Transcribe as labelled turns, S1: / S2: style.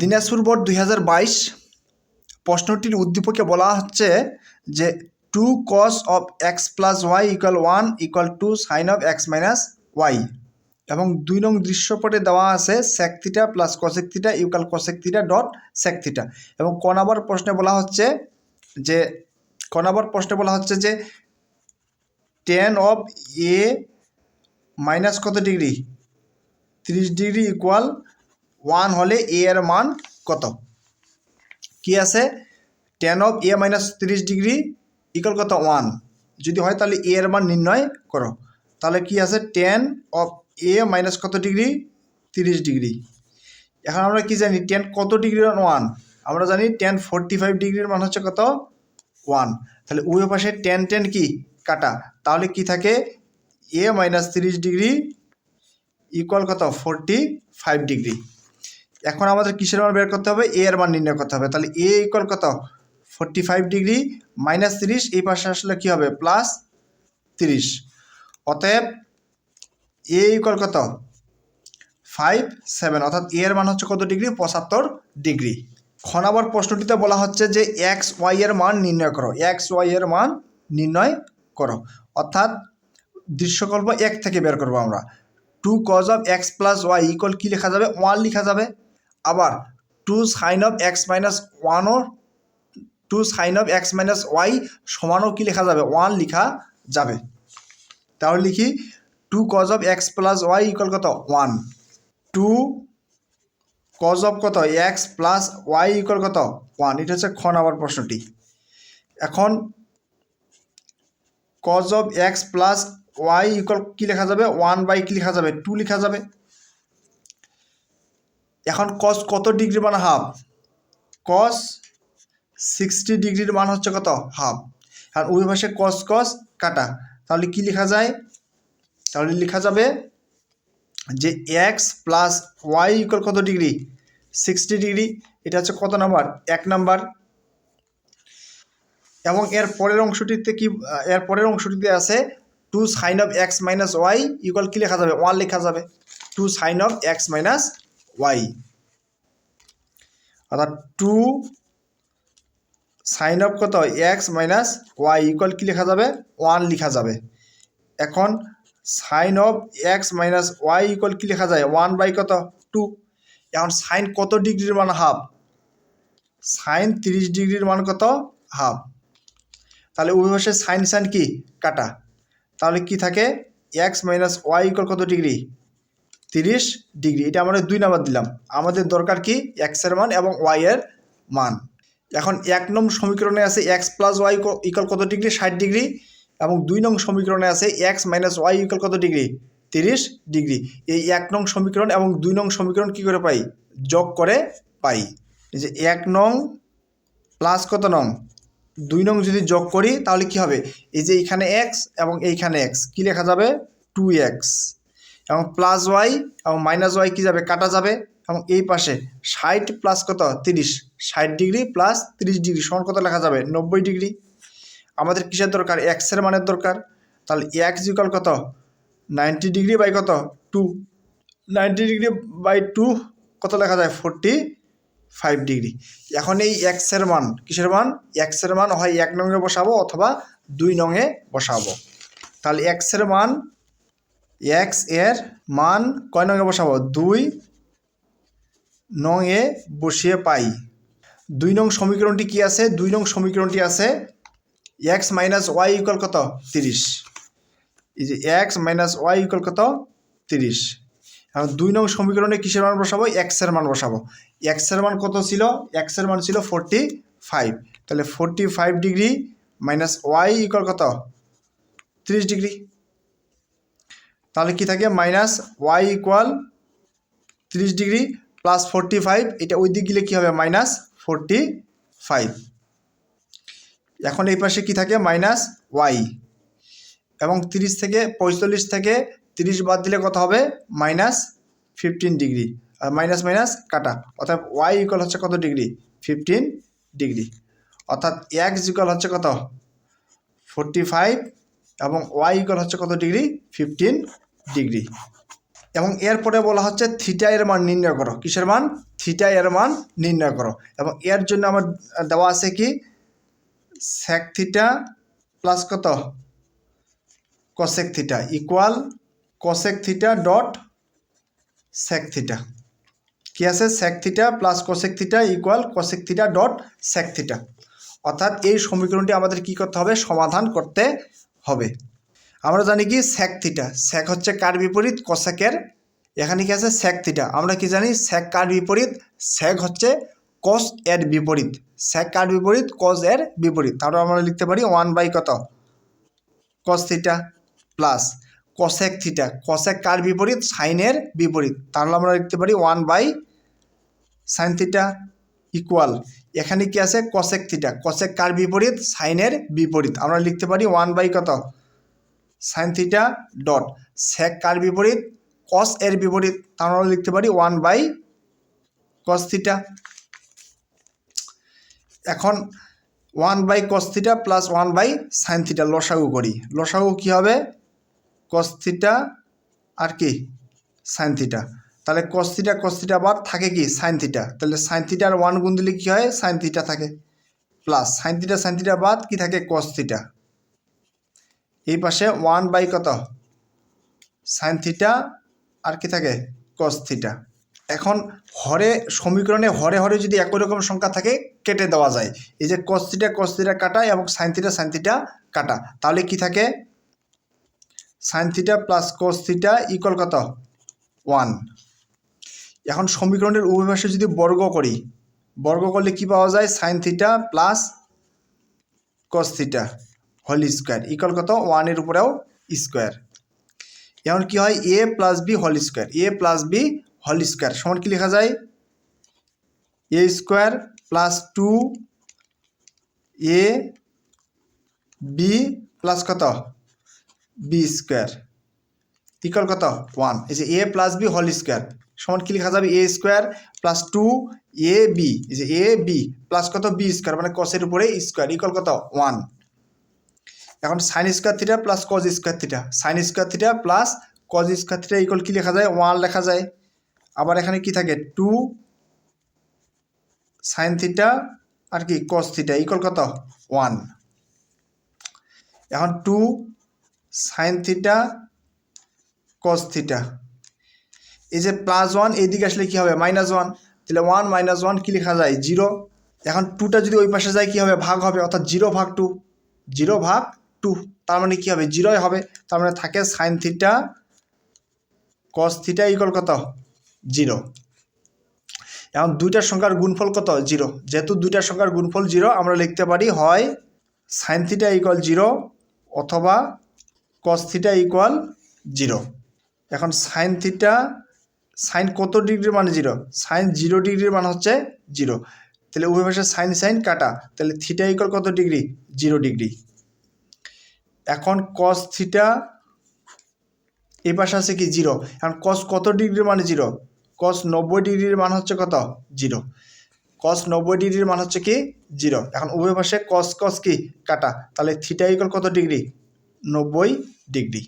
S1: Dinajpur board 2022 প্রশ্নটির উদ্দীপকে বলা হচ্ছে যে 2 cos of x plus y equal 1 equal to sin of x minus y এবং 2 নং দৃশ্যপটে দেওয়া আছে sec theta plus cosec theta equal cosec theta dot sec theta এবং ক নম্বর প্রশ্নে বলা হচ্ছে যে tan of a মাইনাস কত ডিগ্রি 30 ডিগ্রি ইকুয়াল 1 হলে a এর মান কত কি আছে tan of a minus 30 degree equal কত 1 যদি হয় তাহলে a এর মান নির্ণয় করো তাহলে কি আছে tan of a minus কত ডিগ্রি 30 ডিগ্রি এখন আমরা কি জানি tan কত ডিগ্রির মান 1 আমরা জানি tan 45 ডিগ্রির মান হচ্ছে কত 1 তাহলে উভয় পাশে tan কি কাটা তাহলে কি থাকে a minus 30 ডিগ্রি ইকুয়াল কত 45 ডিগ্রি এখন আমাদের কিসের মান বের করতে হবে a এর মান নির্ণয় করতে হবে তাহলে a ইকুয়াল কত 45 ডিগ্রি মাইনাস 30 এই পাশে আসলে কি হবে প্লাস 30 অতএব a ইকুয়াল কত 57 অর্থাৎ a এর মান হচ্ছে কত ডিগ্রি 75 ডিগ্রি খ নম্বর প্রশ্নটিতে বলা হচ্ছে যে x y এর মান নির্ণয় করো x y এর মান নির্ণয় করো অর্থাৎ দৃশ্যকল্প 1 থেকে বের করব আমরা 2 cos of x plus y equal কি লেখা যাবে 1 লেখা যাবে আবার 2 sin of x minus 1 O 2 sin of x minus y সমানও কি লেখা যাবে 1 লেখা যাবে তাহলে লিখি 2 cos of x plus y equal কত 1 2 cos of কত x plus y ইকুয়াল কত 1 এটা হচ্ছে খ নম্বর প্রশ্নটি এখন cos of x plus y equal কি লেখা যাবে 1 বাই কি লেখা যাবে 2 লেখা যাবে এখন cos কত ডিগ্রির মান হাফ cos 60 ডিগ্রির মান হচ্ছে কত হাফ আর উভয় পাশে cos কাটা তাহলে কি লেখা যায় তাহলে লেখা যাবে যে x প্লাস y ইকুয়াল কত ডিগ্রি 60 ডিগ্রি এটা হচ্ছে কত নাম্বার 1 নাম্বার এবং এর পরের অংশটিতে আছে 2 sin of x minus y equal কি লেখা যাবে 1 লেখা যাবে 2 sin of x minus y অর্থাৎ 2 sin of কত x minus y ইকুয়াল কি লেখা যাবে 1 লেখা যাবে এখন sin of x minus y equal কি লেখা যায় 1 বাই কত 2 এখন sin কত ডিগ্রির মান হাফ sin 30 ডিগ্রির মান কত হাফ তাহলে উভয় পাশে sin কি কাটা তাহলে কি থাকে x minus y ইকুয়াল কত ডিগ্রি 30 ডিগ্রি এটা আমরা 2 নাম্বার দিলাম আমাদের দরকার কি x এর মান এবং y এর মান এখন 1 নং সমীকরণে আছে x plus y ইকুয়াল কত ডিগ্রি 60 ডিগ্রি এবং 2 নং সমীকরণে আছে x minus y ইকুয়াল কত ডিগ্রি 30 ডিগ্রি এই 1 নং সমীকরণ এবং 2 নং সমীকরণ কি করে পাই যোগ করে পাই এই যে 1 নং প্লাস কত নং 2 নং যদি যোগ করি তাহলে কি হবে এই যে এখানে x এবং এইখানে x কি লেখা যাবে 2x এবং প্লাস y এবং মাইনাস y কি যাবে কাটা যাবে এবং এই পাশে 60 প্লাস কত 30 60 ডিগ্রি প্লাস 30 ডিগ্রি সমান কত লেখা যাবে 90 ডিগ্রি আমাদের কিসের দরকার x এর মানের দরকার তাহলে x ইকুয়াল কত 90 ডিগ্রি বাই কত 2 90 ডিগ্রি বাই 2 কত লেখা যায় 45 ডিগ্রি এখন এই x এর মান কিসের মান x এর মান হয় 1 নং এ বসাবো অথবা 2 নং এ বসাবো তাহলে x এর মান কয় নং এ বসাবো 2 নং এ বসিয়ে পাই 2 নং সমীকরণটি কি আছে 2 নং সমীকরণটি আছে x minus y ইকুয়াল কত 30 এই যে x minus y ইকুয়াল কত 30 এখন 2 নং সমীকরণে কিসের মান বসাবো x এর মান বসাবো x এর মান কত ছিল x এর মান ছিল 45 তাহলে 45 ডিগ্রি মাইনাস y ইকুয়াল কত 30 ডিগ্রি তাহলে কি থাকে minus y equal 30 degree plus 45 এটা ওই দিক গেলে কি হবে মাইনাস 45 এখন এই পাশে কি থাকে মাইনাস y এবং 30 থেকে 45 থেকে 30 বাদ দিলে কত হবে মাইনাস 15 ডিগ্রি আর মাইনাস মাইনাস কাটা অর্থাৎ y ইকুয়াল হচ্ছে কত ডিগ্রি 15 ডিগ্রি অর্থাৎ x ইকুয়াল হচ্ছে কত 45 এবং y ইকুয়াল হচ্ছে কত ডিগ্রি 15 ডিগ্রি এবং এরপরে বলা হচ্ছে থিটা এর মান নির্ণয় করো। কিসের মান? থিটা এর মান নির্ণয় করো। এবং এর জন্য আমার দেওয়া আছে কি সেক থিটা প্লাস কত cosec theta equal cosec theta dot sec theta. কি আছে? Sec theta plus cosec theta equal cosec theta dot sec theta. অর্থাৎ এই সমীকরণটি আমাদের কি করতে হবে? সমাধান করতে হবে। আমরা জানি কি সেক থিটা, সেক হচ্ছে কার বিপরীত? কোসেকের। এখানে কি আছে? Sec theta. আমরা কি জানি সেক কার বিপরীত? সেক হচ্ছে কস এর বিপরীত। সেক কার বিপরীত? কস এর বিপরীত। তাহলে আমরা লিখতে পারি 1 কত cos theta plus cosec theta. Cosec কার বিপরীত? সাইনের বিপরীত। তাহলে আমরা লিখতে পারি 1 সাইন থিটা ইকুয়াল এখানে কি আছে? Cosec theta. কোসেক কার বিপরীত? সাইনের বিপরীত। আমরা লিখতে পারি 1 কত সাইন থিটা ডট সেক কার বিপরীত? কস এর বিপরীত। তাহলে আমরা লিখতে পারি 1 কস থিটা। এখন 1 কস থিটা প্লাস 1 সাইন থিটা লসাগু করি। লসাগু কি হবে? কস থিটা আর কি সাইন থিটা। তাহলে কস থিটা বাদ থাকে কি সাইন থিটা। তাহলে সাইন থিটা আর 1 গুণ দিলে কী হয়? সাইন থিটা থাকে প্লাস সাইন থিটা বাদ কি থাকে? Cos theta. এই পাশে 1 কত সাইন থিটা আর কি থাকে? Cos theta. এখন হরে সমীকরণে হরে হরে যদি একই রকম সংখ্যা থাকে কেটে দেওয়া যায়। এই যে কস থিটা কাটা এবং সাইন থিটা কাটা, তাহলে কি থাকে? Sign theta plus cos theta equal কত 1। এখন সমীকরণের উভয় পাশে যদি বর্গ করি, বর্গ করলে কি পাওয়া যায়? Sine theta plus cos theta whole square equal কত 1 এর উপরেও স্কোয়ার। এখন কি হয়? A plus B whole square. A plus B whole square সমান কি লেখা যায়? A square plus 2 A B plus কত বি স্কোয়ার ইকুয়াল কত 1। এই যে A plus B whole square সমান কি লেখা যাবে? A square plus 2 A B, এই যে এ বি প্লাস কত বি স্কোয়ার মানে কসের উপরে স্কোয়ার ইকুয়াল কত 1। এখন sine square theta plus cos square theta, sine square theta plus cos square theta equal কি লেখা যায়? 1 লেখা যায়। আবার এখানে কি থাকে? 2 সাইন থিটা আর কি কস থিটা ইকুয়াল কত 1। এখন 2 সাইন থিটা কস থিটা, এই যে প্লাস 1 এইদিকে আসলে কি হবে? -1। তাহলে 1 - 1 কি লেখা যায়? 0। এখন 2টা যদি ওই পাশে যায় কি হবে? ভাগ হবে, অর্থাৎ 0/2, 0/2। তার মানে কি হবে? 0 হবে। তার মানে থাকে sine theta cos theta equal কত 0। এখন দুইটার সংখ্যার গুণফল কত? 0। যেহেতু দুইটার সংখ্যার গুণফল 0, আমরা লিখতে পারি হয় সাইন থিটা ইকুয়াল 0 অথবা কস থিটা ইকুয়াল 0। এখন সাইন থিটা, সাইন কত ডিগ্রির মানে 0? সাইন 0 ডিগ্রির মান হচ্ছে 0। তাহলে উভয় পাশে সাইন কাটা, তাহলে থিটা ইকুয়াল কত ডিগ্রি? 0 ডিগ্রি। এখন কস থিটা এই পাশে আছে কি 0। এখন কস কত ডিগ্রির মানে 0? কস 90 ডিগ্রির মান হচ্ছে কত? 0। কস 90 ডিগ্রির মান হচ্ছে কি 0। এখন উভয় পাশে কস কি কাটা, তাহলে থিটা ইকুয়াল কত ডিগ্রি? 90 ডিগ্রি।